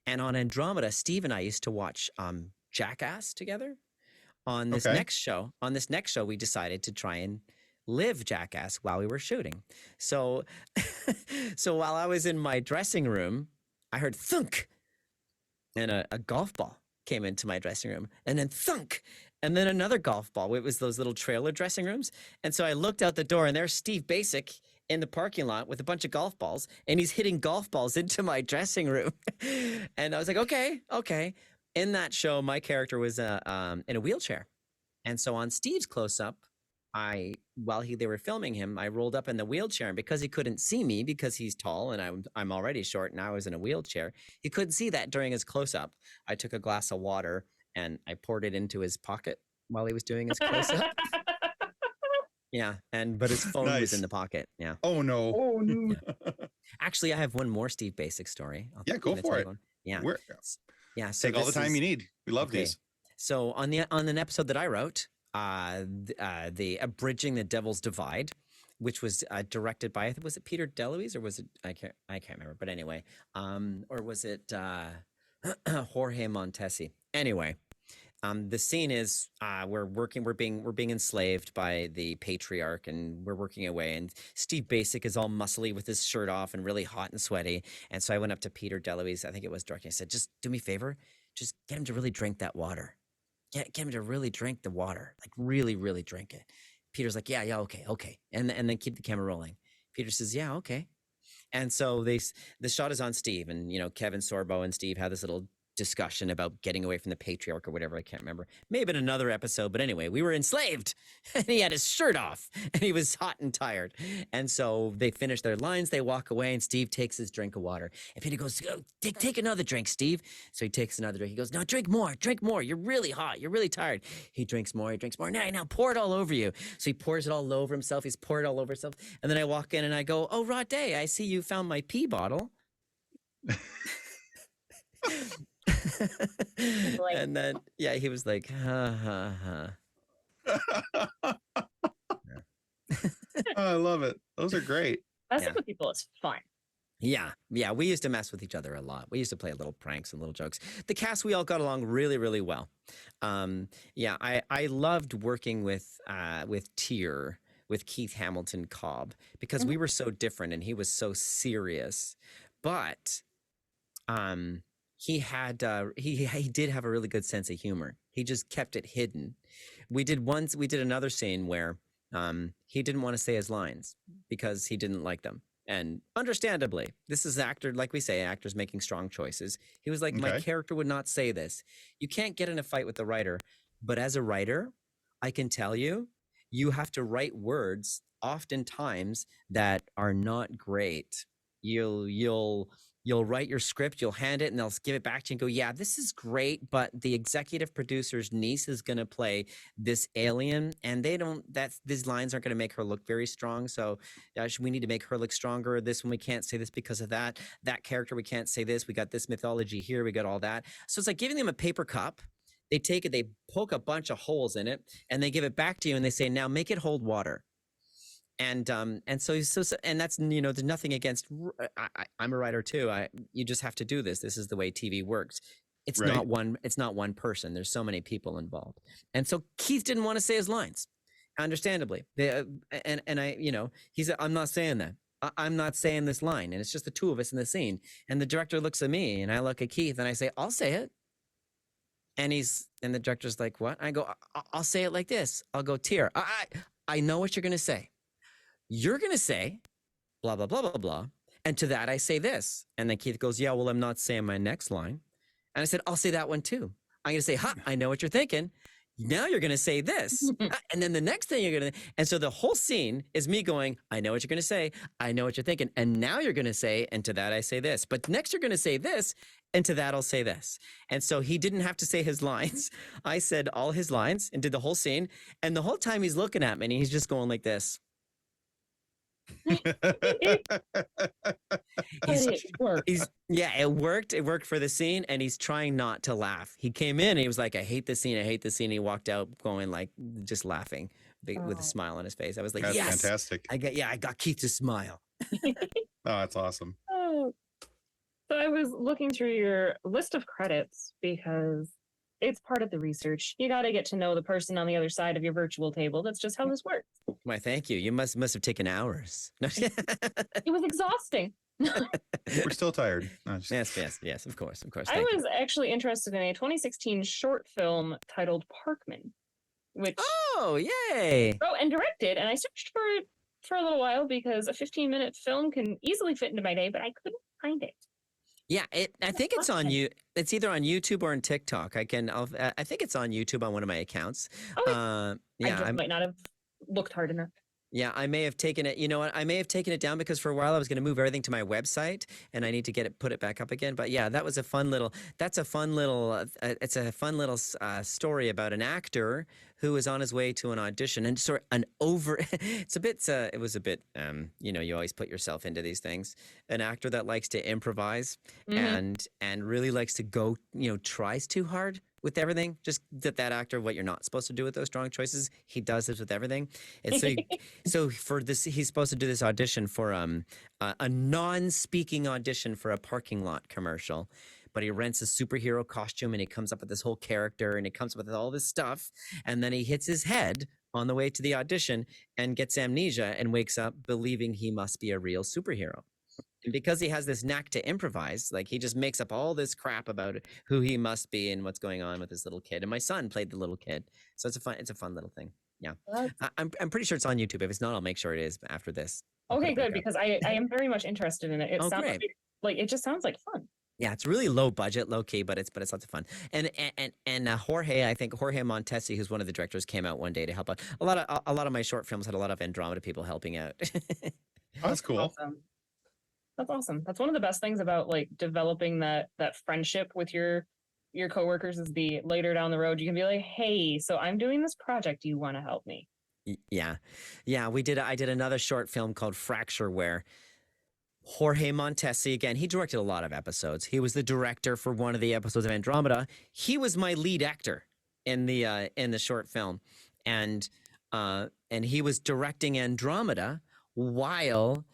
and on Andromeda, Steve and I used to watch Jackass together. On this next show, we decided to try and live Jackass while we were shooting. So, so while I was in my dressing room, I heard thunk, and a golf ball came into my dressing room, and then thunk. And then another golf ball. It was those little trailer dressing rooms. And so I looked out the door, and there's Steve Basic in the parking lot with a bunch of golf balls, and he's hitting golf balls into my dressing room. And I was like, okay. In that show, my character was in a wheelchair. And so on Steve's close-up, while they were filming him, I rolled up in the wheelchair, and because he couldn't see me because he's tall and I'm already short and I was in a wheelchair, he couldn't see that during his close-up. I took a glass of water and I poured it into his pocket while he was doing his close-up. Yeah, but his phone was in the pocket. Yeah. Oh no. Yeah. Actually, I have one more Steve Basic story. Go for it. Yeah. We're Yeah. So take all the this time is- you need. We love okay. these. So on an episode that I wrote, the Abridging the Devil's Divide, which was directed by, was it Peter DeLuise or was it I can't remember, but anyway, or was it Jorge Montesi? Anyway, the scene is we're being enslaved by the patriarch, and we're working away. And Steve Basic is all muscly with his shirt off and really hot and sweaty. And so I went up to Peter DeLuise, I think it was directing. I said, "Just do me a favor, just get him to really drink that water. Get him to really drink the water, like really, really drink it." Peter's like, yeah, okay, and then keep the camera rolling. Peter says, yeah, okay. And so the shot is on Steve, and Kevin Sorbo and Steve had this little discussion about getting away from the patriarch or whatever. I can't remember. Maybe in another episode, but anyway, we were enslaved, and he had his shirt off, and he was hot and tired. And so they finish their lines, they walk away, and Steve takes his drink of water. And Peter goes, take another drink, Steve. So he takes another drink. He goes, no, drink more. You're really hot. You're really tired. He drinks more. Now pour it all over you. So he pours it all over himself. He's poured it all over himself. And then I walk in and I go, oh, Rod Day, I see you found my pee bottle. And then he was like, ha. I love it. Those are great. Messing with people is fun. Yeah, we used to mess with each other a lot. We used to play little pranks and little jokes. The cast, we all got along really, really well. I loved working with Tyr, with Keith Hamilton Cobb, because we were so different and he was so serious. But he had he did have a really good sense of humor. He just kept it hidden. We did another scene where he didn't want to say his lines because he didn't like them. And understandably, this is like we say, actors making strong choices. He was like, my character would not say this. You can't get in a fight with the writer. But as a writer, I can tell you, you have to write words oftentimes that are not great. You'll write your script, you'll hand it, and they'll give it back to you and go, yeah, this is great, but the executive producer's niece is going to play this alien, and these lines aren't going to make her look very strong, so we need to make her look stronger. This one, we can't say this because of that. That character, we can't say this. We got this mythology here, we got all that. So it's like giving them a paper cup. They take it, they poke a bunch of holes in it, and they give it back to you, and they say, now make it hold water. And so and that's there's nothing against. I'm a writer too. You just have to do this. This is the way TV works. It's not one person. There's so many people involved. And so Keith didn't want to say his lines, understandably. He said, I'm not saying that. I'm not saying this line. And it's just the two of us in the scene. And the director looks at me, and I look at Keith, and I say, I'll say it. And the director's like, what? I go, I'll say it like this. I'll go, Tyr, I know what you're gonna say. You're going to say blah, blah, blah, blah, blah. And to that, I say this. And then Keith goes, yeah, well, I'm not saying my next line. And I said, I'll say that one too. I'm going to say, I know what you're thinking. Now you're going to say this. And then the next thing you're going to, and so the whole scene is me going, I know what you're going to say. I know what you're thinking. And now you're going to say, and to that I say this. But next you're going to say this. And to that I'll say this. And so he didn't have to say his lines. I said all his lines and did the whole scene. And the whole time he's looking at me and he's just going like this. It worked. It worked. It worked for the scene, and he's trying not to laugh. He came in and he was like, I hate this scene. He walked out going like just laughing with a smile on his face. I was like, that's yes, fantastic. I got Keith to smile. Oh, that's awesome. So I was looking through your list of credits because it's part of the research. You got to get to know the person on the other side of your virtual table. That's just how this works. Why, thank you. You must have taken hours. It was exhausting. We're still tired. No, yes, of course. I was actually interested in a 2016 short film titled Parkman, which yay! Oh, and directed. And I searched for it for a little while because a 15-minute film can easily fit into my day, but I couldn't find it. Yeah, I think it's on you. It's either on YouTube or on TikTok. I think it's on YouTube on one of my accounts. I might not have looked hard enough. Yeah, I may have taken it. You know what? I may have taken it down because for a while I was going to move everything to my website, and I need to put it back up again. But yeah, that was a fun little. That's a fun little. It's a fun little story about an actor who was on his way to an audition, and sort an over. It's a bit. It was a bit. You know, you always put yourself into these things. An actor that likes to improvise and really likes to go. You know, tries too hard with everything. Just that actor, what you're not supposed to do with those strong choices, he does this with everything. And so, so for this, he's supposed to do this audition for a non-speaking audition for a parking lot commercial. But he rents a superhero costume and he comes up with this whole character and he comes up with all this stuff. And then he hits his head on the way to the audition and gets amnesia and wakes up believing he must be a real superhero. And because he has this knack to improvise, like he just makes up all this crap about who he must be and what's going on with this little kid. And my son played the little kid, so it's a fun little thing. Yeah, I'm pretty sure it's on YouTube. If it's not, I'll make sure it is after this. Okay, good, because I am very much interested in it. It sounds like it just sounds like fun. Yeah, it's really low budget, low key, but it's lots of fun. And Jorge, I think Jorge Montesi, who's one of the directors, came out one day to help out. A lot of my short films had a lot of Andromeda people helping out. Oh, that's cool. Awesome. That's awesome. That's one of the best things about like developing that friendship with your coworkers is the later down the road you can be like, hey, so I'm doing this project. Do you want to help me? Yeah. I did another short film called Fracture where Jorge Montesi, again, he directed a lot of episodes. He was the director for one of the episodes of Andromeda. He was my lead actor in the short film. And he was directing Andromeda while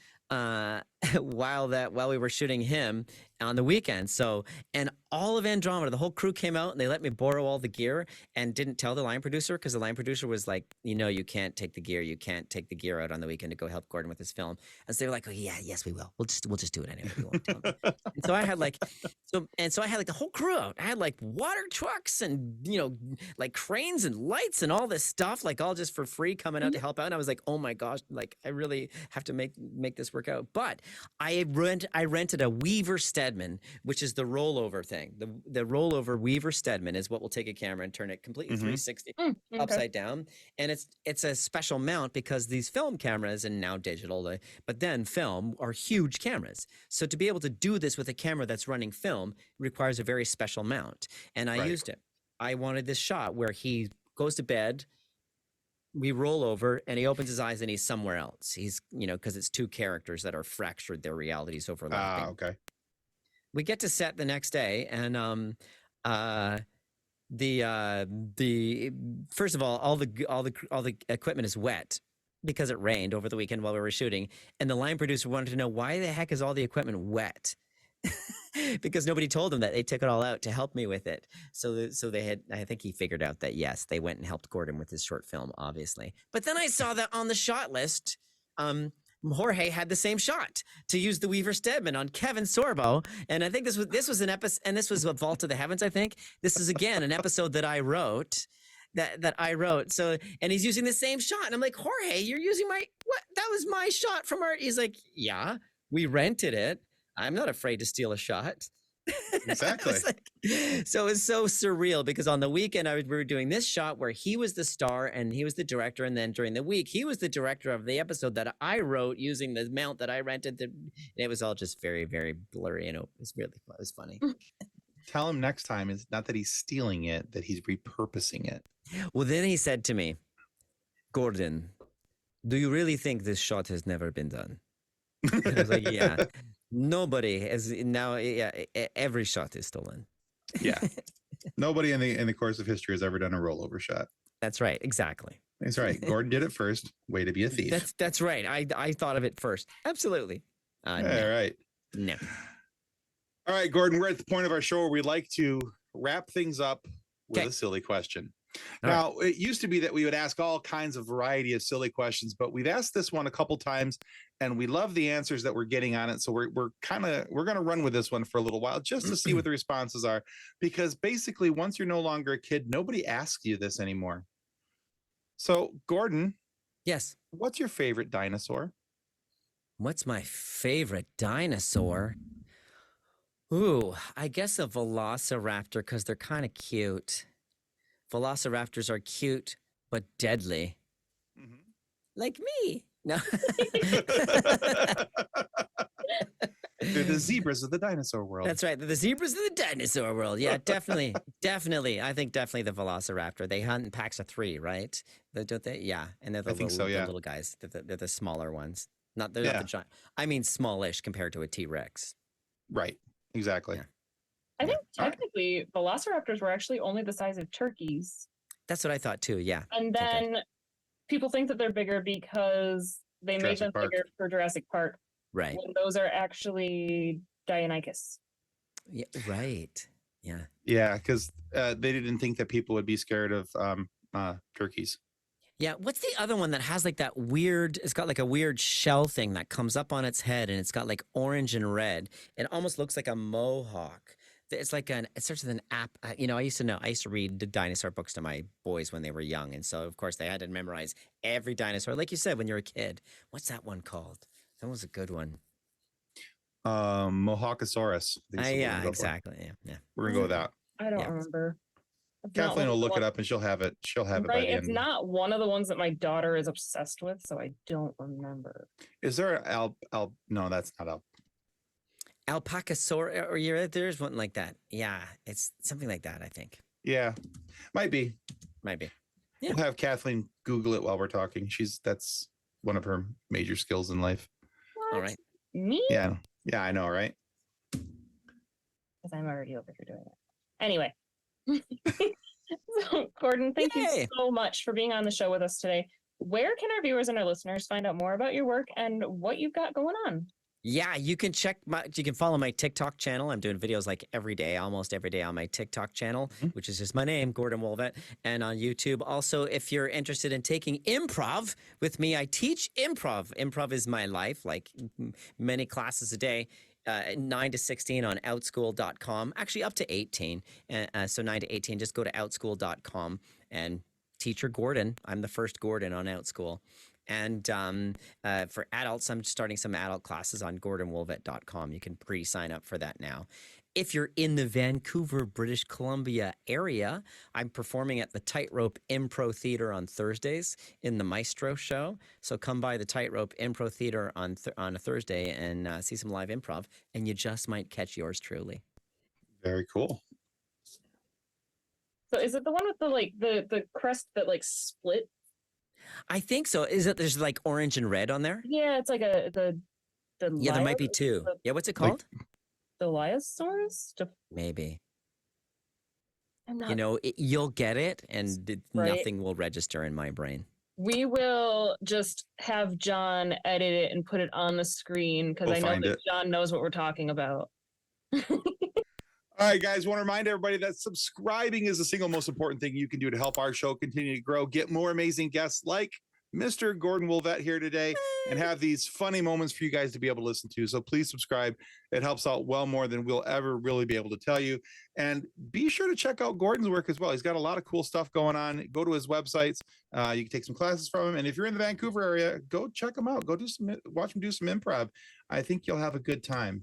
we were shooting him on the weekend. So, and all of Andromeda, the whole crew came out and they let me borrow all the gear and didn't tell the line producer because the line producer was like, you know, you can't take the gear. You can't take the gear out on the weekend to go help Gordon with his film. And so they were like, oh yeah, yes, we will. We'll just do it anyway. We won't tell him. And so I had like the whole crew out. I had like water trucks and, you know, like cranes and lights and all this stuff, like all just for free coming out to help out. And I was like, oh my gosh, like I really have to make this work out. But I rented a Weaver Stedman, which is the rollover thing. The rollover Weaver Stedman is what will take a camera and turn it completely 360 upside down. And it's a special mount because these film cameras and now digital, but then film are huge cameras. So to be able to do this with a camera that's running film requires a very special mount. And I used it. I wanted this shot where he goes to bed, we roll over and he opens his eyes and he's somewhere else. He's, you know, because it's two characters that are fractured, their realities overlapping. Okay. We get to set the next day and the first of all the equipment is wet because it rained over the weekend while we were shooting, and the line producer wanted to know why the heck is all the equipment wet. Because nobody told him that. They took it all out to help me with it. So they had, I think he figured out that yes, they went and helped Gordon with his short film, obviously. But then I saw that on the shot list, Jorge had the same shot to use the Weaver Stedman on Kevin Sorbo. And I think this was an episode, and this was a Vault of the Heavens, I think. This is again an episode that I wrote. That I wrote. So, and he's using the same shot. And I'm like, Jorge, you're using what? That was my shot from art. He's like, yeah, we rented it. I'm not afraid to steal a shot. Exactly. So it's so surreal because on the weekend we were doing this shot where he was the star and he was the director, and then during the week he was the director of the episode that I wrote using the mount that I rented. It was all just very, very blurry, and it was funny. Tell him next time it's not that he's stealing it, that he's repurposing it. Well, then he said to me, Gordon, do you really think this shot has never been done? And I was like, yeah. Nobody has now. Yeah, every shot is stolen. Yeah, nobody in the course of history has ever done a rollover shot. That's right. Exactly. That's right. Gordon did it first. Way to be a thief. That's right. I thought of it first. Absolutely. All right. No. All right, Gordon. We're at the point of our show where we like to wrap things up with a silly question. Now, it used to be that we would ask all kinds of variety of silly questions, but we've asked this one a couple times and we love the answers that we're getting on it. So we're going to run with this one for a little while just to see what the responses are, because basically once you're no longer a kid, nobody asks you this anymore. So Gordon. Yes. What's your favorite dinosaur? What's my favorite dinosaur? Ooh, I guess a velociraptor because they're kind of cute. Velociraptors are cute, but deadly. Mm-hmm. Like me. No. They're the zebras of the dinosaur world. That's right. The zebras of the dinosaur world. Yeah, definitely. Definitely. I think definitely the velociraptor. They hunt in packs of 3, right? Don't they? Yeah. And they're the, I think little, so, yeah. the little guys. They're the smaller ones. They're not Yeah. the giant. I mean, smallish compared to a T-Rex. Right. Exactly. Yeah. I think All right. technically velociraptors were actually only the size of turkeys. That's what I thought too. Yeah. And then people think that they're bigger because they made Jurassic them Park. bigger for Jurassic Park. Right. When those are actually Deinonychus. Yeah. Right. Yeah. Yeah, because they didn't think that people would be scared of turkeys. Yeah. What's the other one that has like that weird? It's got like a weird shell thing that comes up on its head, and it's got like orange and red. It almost looks like a mohawk. It's like it starts with an app. I used to read the dinosaur books to my boys when they were young, and so of course they had to memorize every dinosaur, like you said when you were a kid. What's that one called? That was a good one. Mohawkosaurus. Yeah, exactly. Yeah. We're gonna go with that. I don't Yeah. remember. It's not Kathleen one will of the look it ones- up and she'll have it. She'll have it by Right, the it's end. not one of the ones that my daughter is obsessed with, so I don't remember. Is there a no, that's not Alpacasaur, or there's one like that. Yeah, it's something like that. I think Yeah. Might be. might be. Yeah. We'll have Kathleen Google it while we're talking. That's one of her major skills in life. What? All right. Me? Yeah. Yeah, I know, right? Because I'm already over here doing it. Anyway. So, Gordon, thank you Yay. so much for being on the show with us today. Where can our viewers and our listeners find out more about your work and what you've got going on? Yeah, you can follow my TikTok channel. I'm doing videos like every day, almost every day on my TikTok channel, which is just my name, Gordon Woolvett, and on YouTube. Also, if you're interested in taking improv with me, I teach improv. Improv is my life, like many classes a day. 9 to 16 on outschool.com, actually up to 18. So 9 to 18, just go to outschool.com and teacher Gordon. I'm the first Gordon on Outschool. And for adults, I'm starting some adult classes on gordonwoolvett.com. You can pre-sign up for that now. If you're in the Vancouver, British Columbia area, I'm performing at the Tightrope Impro Theater on Thursdays in the Maestro Show. So come by the Tightrope Impro Theater on a Thursday and see some live improv, and you just might catch yours truly. Very cool. So is it the one with the crest that like split? I think so. Is it there's like orange and red on there? Yeah, it's like the Yeah, there might be two. Yeah, what's it called? The Liosaurus? Maybe. I'm not You'll get it, and Right. nothing will register in my brain. We will just have John edit it and put it on the screen because We'll I know find that it. John knows what we're talking about. All right, guys, want to remind everybody that subscribing is the single most important thing you can do to help our show continue to grow, get more amazing guests like Mr. Gordon Woolvett here today, and have these funny moments for you guys to be able to listen to. So please subscribe. It helps out well more than we'll ever really be able to tell you. And be sure to check out Gordon's work as well. He's got a lot of cool stuff going on. Go to his websites. You can take some classes from him. And if you're in the Vancouver area, go check him out. Watch him do some improv. I think you'll have a good time.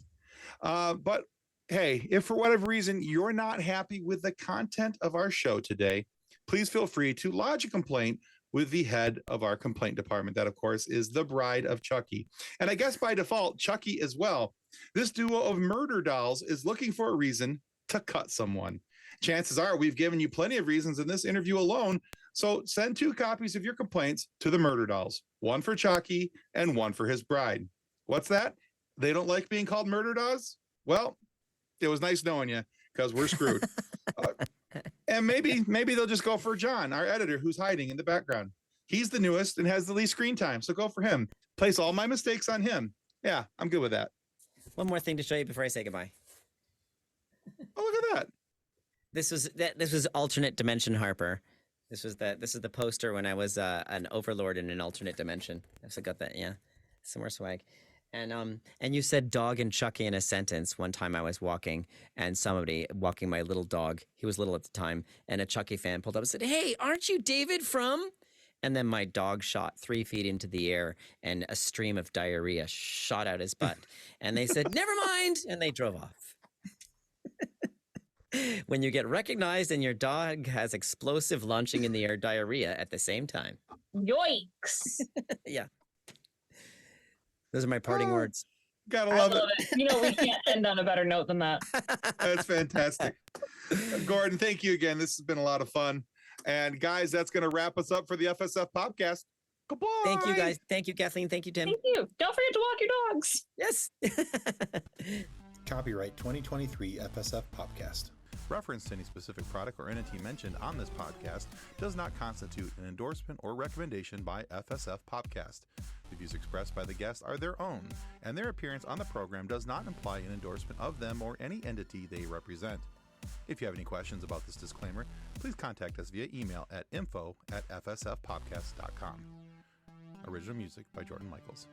But hey, if for whatever reason you're not happy with the content of our show today, please feel free to lodge a complaint with the head of our complaint department. That, of course, is the Bride of Chucky. And I guess by default, Chucky as well. This duo of murder dolls is looking for a reason to cut someone. Chances are we've given you plenty of reasons in this interview alone. So send 2 copies of your complaints to the murder dolls, one for Chucky and one for his bride. What's that? They don't like being called murder dolls? Well, it was nice knowing you, because we're screwed. And maybe they'll just go for John, our editor, who's hiding in the background. He's the newest and has the least screen time, so go for him. Place all my mistakes on him. Yeah, I'm good with that. One more thing to show you before I say goodbye. Oh, look at that. This was alternate dimension Harper. This is the poster when I was an overlord in an alternate dimension. I've still got that. Yeah, some more swag. And you said dog and Chucky in a sentence. One time I was walking and somebody walking my little dog, he was little at the time, and a Chucky fan pulled up and said, "Hey, aren't you David from?" And then my dog shot 3 feet into the air and a stream of diarrhea shot out his butt. And they said, "Never mind," and they drove off. When you get recognized and your dog has explosive launching in the air diarrhea at the same time. Yoinks! Yeah. Those are my parting words. Gotta I love love it. it. You know, we can't end on a better note than that. That's fantastic. Gordon, thank you again. This has been a lot of fun. And guys, that's going to wrap us up for the FSF PopCast. Goodbye. Thank you, guys. Thank you, Kathleen. Thank you, Tim. Thank you. Don't forget to walk your dogs. Yes. Copyright 2023 FSF PopCast. Reference to any specific product or entity mentioned on this podcast does not constitute an endorsement or recommendation by FSF PopCast. The views expressed by the guests are their own, and their appearance on the program does not imply an endorsement of them or any entity they represent. If you have any questions about this disclaimer, please contact us via email at info@fsfpopcast.com. Original music by Jordan Michaels.